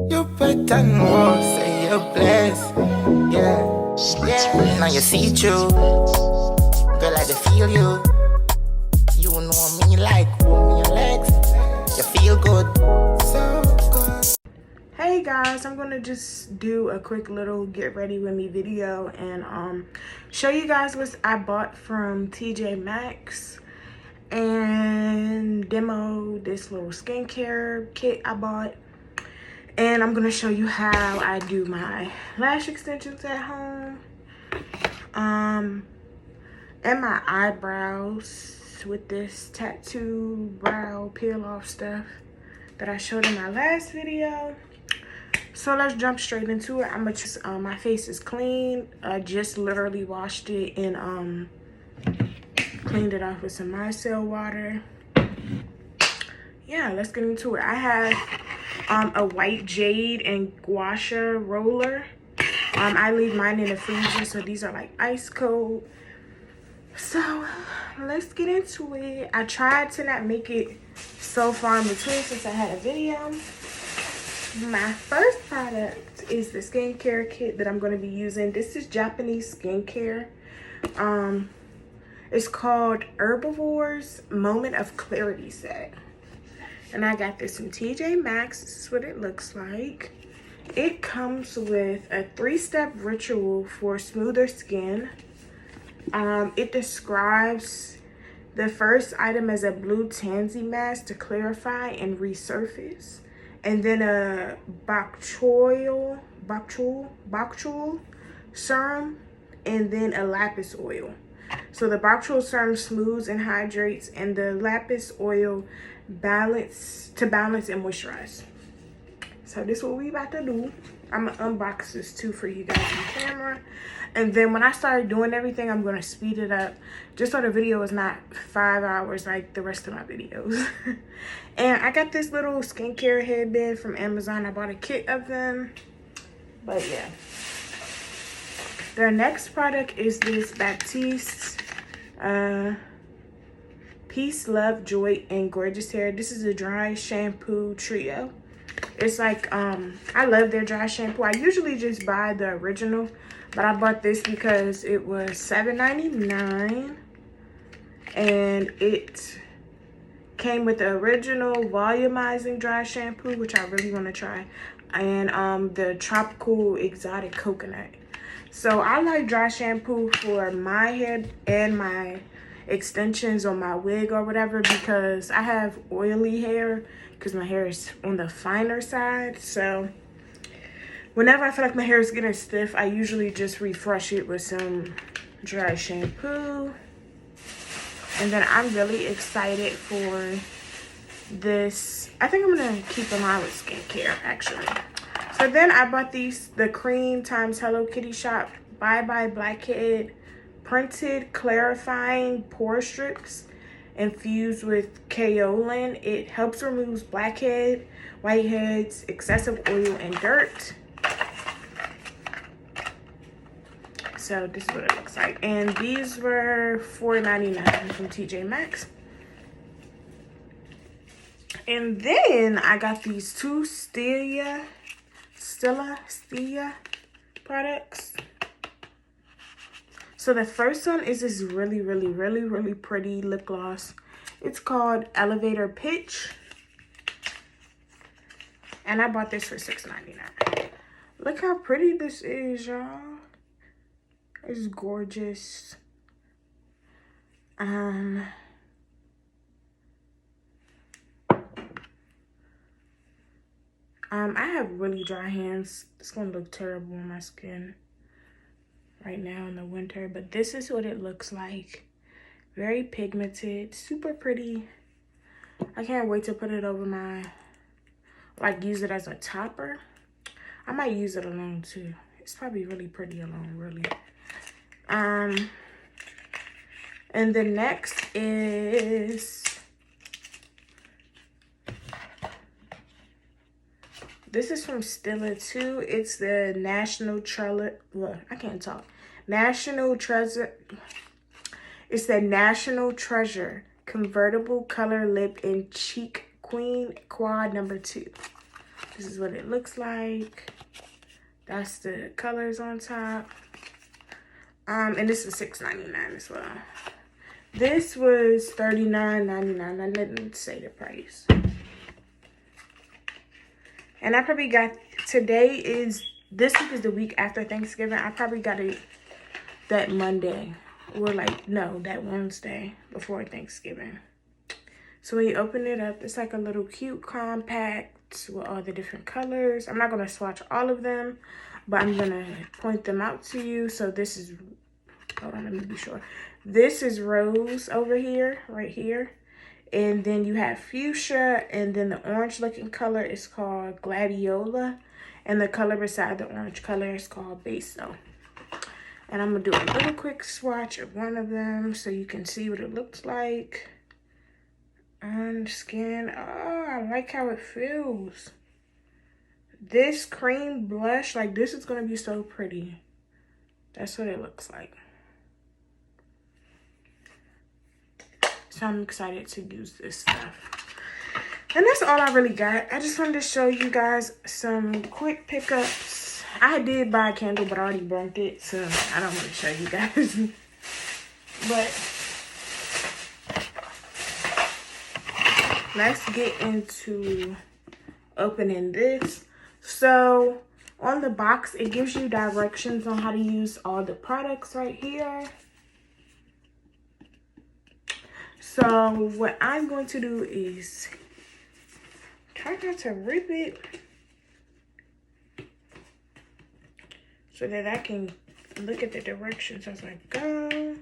You're better than what? Say you're blessed. Yeah. Now you see through. Girl, I just feel you. You know me like hold me your legs. You feel good. So good. Hey guys, I'm gonna just do a quick little get ready with me video and show you guys what I bought from TJ Maxx and demo this little skincare kit I bought. And I'm gonna show you how I do my lash extensions at home and my eyebrows with this tattoo brow peel off stuff that I showed in my last video. So let's jump straight into it. I'm gonna just my face is clean. I just literally washed it and cleaned it off with some micellar water. Yeah, let's get into it. I have a white jade and gua sha roller. I leave mine in the freezer, so these are like ice cold. So let's get into it. I tried to not make it so far in between since I had a video. My first product is the skincare kit that I'm going to be using. This is Japanese skincare. It's called Herbivore's Moment of Clarity set. And I got this from TJ Maxx. This is what it looks like. It comes with a 3-step ritual for smoother skin. It describes the first item as a blue tansy mask to clarify and resurface. And then a bok choy serum, and then a lapis oil. So the bok choy serum smooths and hydrates, and the lapis oil balance and moisturize. So this is what we about to do. I'm gonna unbox this too for you guys on camera. And then when I start doing everything, I'm gonna speed it up just so the video is not 5 hours like the rest of my videos. And I got this little skincare headband from Amazon. I bought a kit of them. But yeah. The next product is this Baptiste Peace, Love, Joy, and Gorgeous Hair. This is a dry shampoo trio. It's like, I love their dry shampoo. I usually just buy the original, but I bought this because it was $7.99. And it came with the original volumizing dry shampoo, which I really want to try, and the tropical exotic coconut. So I like dry shampoo for my hair and my extensions on my wig or whatever, because I have oily hair because my hair is on the finer side. So whenever I feel like my hair is getting stiff, I usually just refresh it with some dry shampoo. And then I'm really excited for this. I think I'm gonna keep in line with skincare actually. So then I bought the Creme x Hello Kitty Shop Bye Bye Blackhead printed clarifying pore strips infused with kaolin. It helps remove blackhead, whiteheads, excessive oil, and dirt. So this is what it looks like. And these were $4.99 from TJ Maxx. And then I got these two Stilla products. So the first one is this really pretty lip gloss. It's called Elevator Pitch. And I bought this for $6.99. Look how pretty this is, y'all. It's gorgeous. I have really dry hands. It's gonna look terrible on my skin right now in the winter, but this is what it looks like. Very pigmented, super pretty. I can't wait to put it over my, like, use it as a topper. I might use it alone too. It's probably really pretty alone, really. And the next is this is from Stilla too. It's the National Treasure. It's the National Treasure Convertible Color Lip in Cheek Queen Quad number 2. This is what it looks like. That's the colors on top. And this is $6.99 as well. This was $39.99. I didn't say the price. And I probably got, this week is the week after Thanksgiving. I probably got it that Monday. Or like, no, that Wednesday before Thanksgiving. So when you open it up, it's like a little cute compact with all the different colors. I'm not going to swatch all of them, but I'm going to point them out to you. So this is, hold on, let me be sure. This is rose over here, right here. And then you have fuchsia, and then the orange looking color is called gladiola. And the color beside the orange color is called basil. And I'm going to do a little quick swatch of one of them so you can see what it looks like on skin. Oh, I like how it feels. This cream blush, like this is going to be so pretty. That's what it looks like. So I'm excited to use this stuff. And that's all I really got. I just wanted to show you guys some quick pickups. I did buy a candle, but I already burnt it, so I don't want to show you guys. But let's get into opening this. So on the box, it gives you directions on how to use all the products right here. So what I'm going to do is try not to rip it so that I can look at the directions as I go.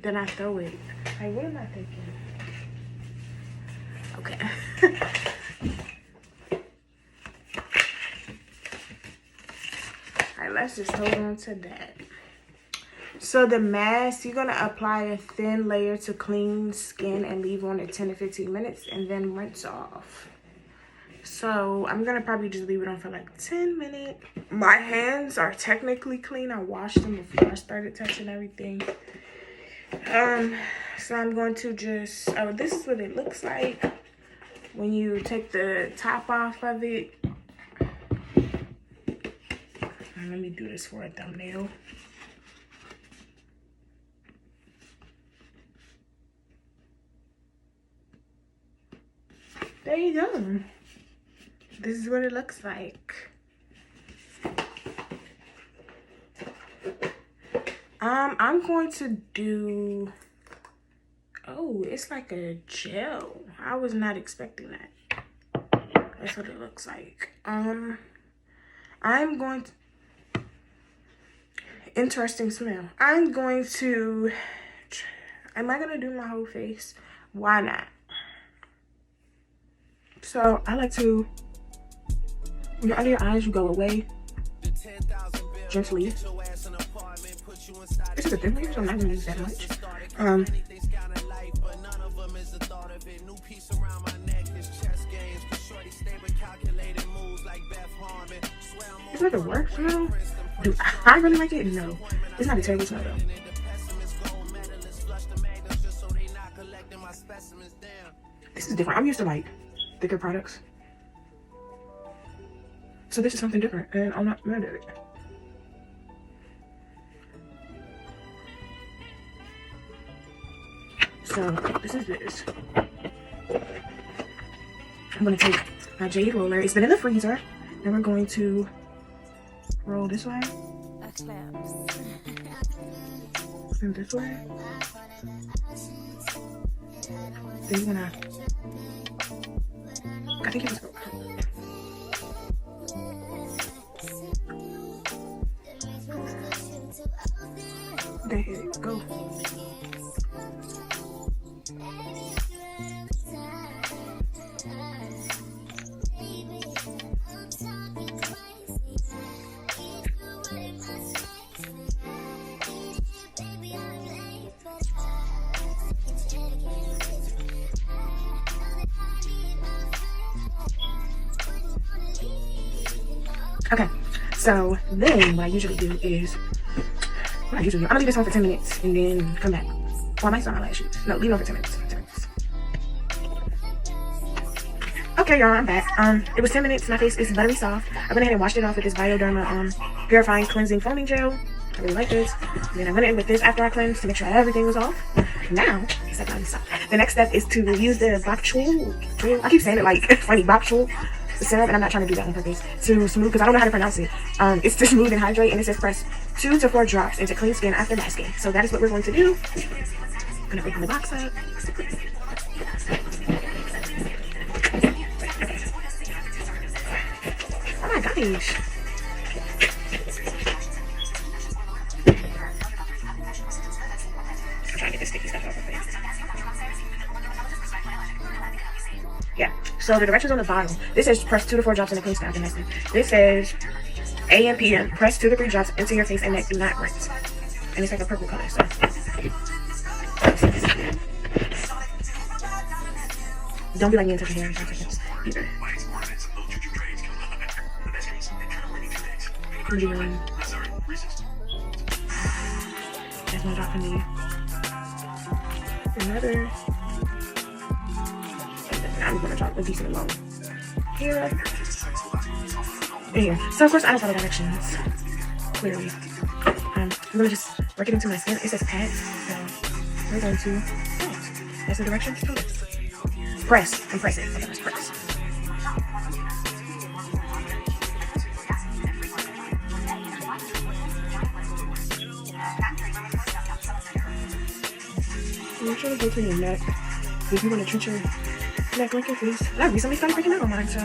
Then I throw it. Like, what am I thinking? Okay. Alright, let's just hold on to that. So the mask, you're going to apply a thin layer to clean skin and leave on it 10 to 15 minutes and then rinse off. So I'm going to probably just leave it on for like 10 minutes. My hands are technically clean. I washed them before I started touching everything. So I'm going to just, oh, this is what it looks like when you take the top off of it. Let me do this for a thumbnail. There you go. This is what it looks like. I'm going to do, oh, it's like a gel. I was not expecting that. That's what it looks like. I'm going to, interesting smell. I'm going to, am I going to do my whole face? Why not? So I like to, when you're under your eyes, you go away gently. This is a thin layer, so I'm not going to use that much. It's not the worst smell. Do I really like it? No. It's not a terrible smell though. This is different. I'm used to like thicker products. So this is something different and I'm not mad at it. So this is this. I'm going to take my jade roller. It's been in the freezer. And we're going to roll this way. And this way. Then you're gonna, I think you just go. There you go. Okay, so then what I usually do is I'm gonna leave this on for 10 minutes and then come back. Well, I might start my lashes. No, leave it on for 10 minutes. 10 minutes. Okay, y'all, I'm back. It was 10 minutes. My face is buttery soft. I went ahead and washed it off with this Bioderma purifying cleansing foaming gel. I really like this. And then I went in with this after I cleansed to make sure everything was off. Now, it's like buttery soft. The next step is to use the bok chool. I keep saying it like funny, bok chool syrup, and I'm not trying to do that on purpose. To smooth, because I don't know how to pronounce it. It's to smooth and hydrate, and it says press 2 to 4 drops into clean skin after masking. So that is what we're going to do. I'm gonna open the box up. Oh my gosh. I'm trying to get this sticky stuff off my face. Yeah, so the directions on the bottom. This says press 2 to 4 drops in the clean skin after masking. This says AM PM. Press 2 to 3 drops into your face and neck. Do not rinse. And it's like a purple color, so. Don't be like me and touch your hair in 5 seconds either. There's no drop in me. Another. I'm gonna drop a decent amount here and here. So of course I don't follow directions. Clearly. I'm gonna just work it into my skin. It says pat, so we're going to that's the directions to it. Press and press it. Okay, let's press. Make sure to go to your neck if you want to treat your neck like your face. I recently started breaking out on mine, so.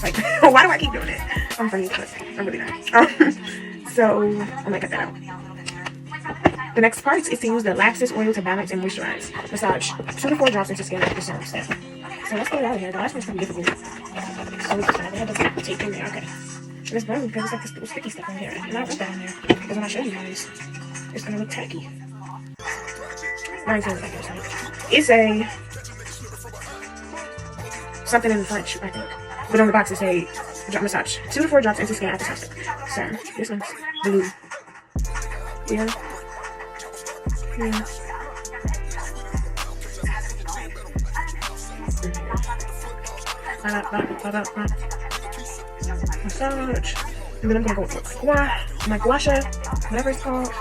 Like, why do I keep doing it? I'm funny, but I'm really not. So I'm gonna cut that out. The next part is to use the Laxis oil to balance and moisturize. Massage 2 to 4 drops into skin after serum step. So let's get it out of here. The last one's pretty difficult. So we just have to take in there. Okay. And it's brown because it's like this little sticky stuff in there. And I don't want that in there. Because when I show you guys, it's gonna look tacky. It's a something in French, I think. But on the box it say drop massage 2 to 4 drops into skin after serum step. So this one's blue. Yeah. Yeah. Massage. And then I'm gonna go with my gua sha, whatever it's called.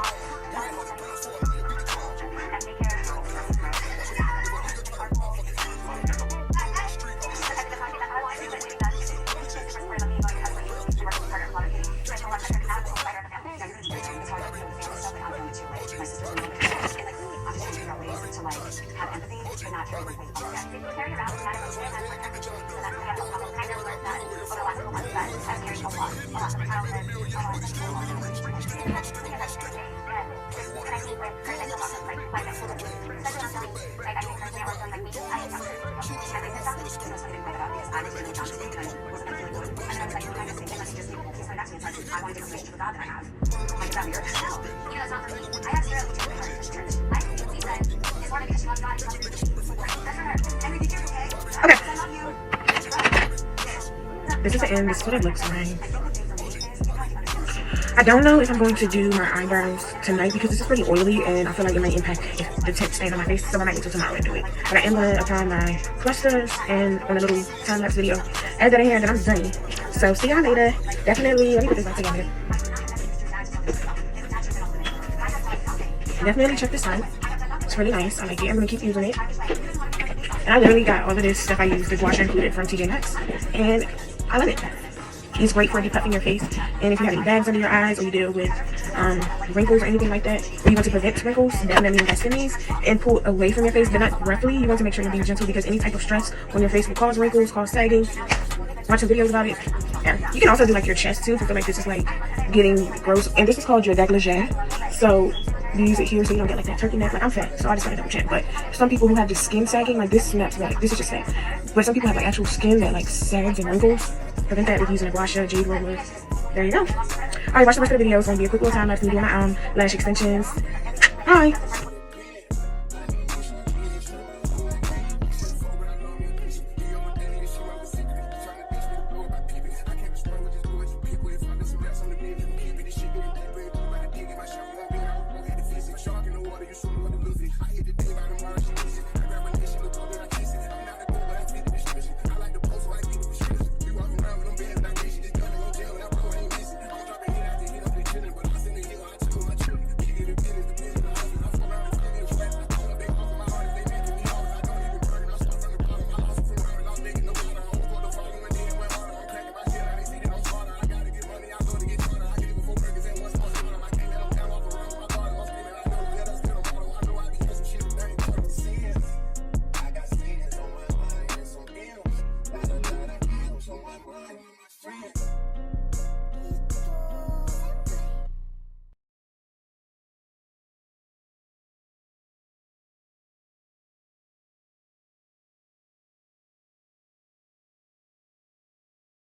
Okay. This is the end. This is what it looks like. I don't know if I'm going to do my eyebrows tonight because this is pretty oily and I feel like it might impact if the tip stays on my face, so I might wait till tomorrow and do it. But I am going to apply my clusters and on a little time-lapse video, add that in here and then I'm done. So see y'all later. Definitely, let me put this back together. Definitely check this out. It's really nice. I like it. I'm going to keep using it. And I literally got all of this stuff I use, the wash included from TJ Maxx. And I love it. It's great for depuffing your face. And if you have any bags under your eyes or you deal with wrinkles or anything like that, or you want to prevent wrinkles, definitely invest in these and pull away from your face, but not roughly. You want to make sure you're being gentle because any type of stress on your face will cause wrinkles, cause sagging. Watch some videos about it. Yeah. You can also do like your chest too if you feel like this is like getting gross. And this is called your dégagé. So you use it here so you don't get like that turkey neck. Like I'm fat, so I just want to double check. But some people who have just skin sagging, like this snaps back. This is just fat. But some people have like actual skin that like sags and wrinkles. Prevent that with using a gua sha, jade roller. There you go. Alright, watch the rest of the video. It's gonna be a quick little time lapse of me doing my lash extensions. Bye.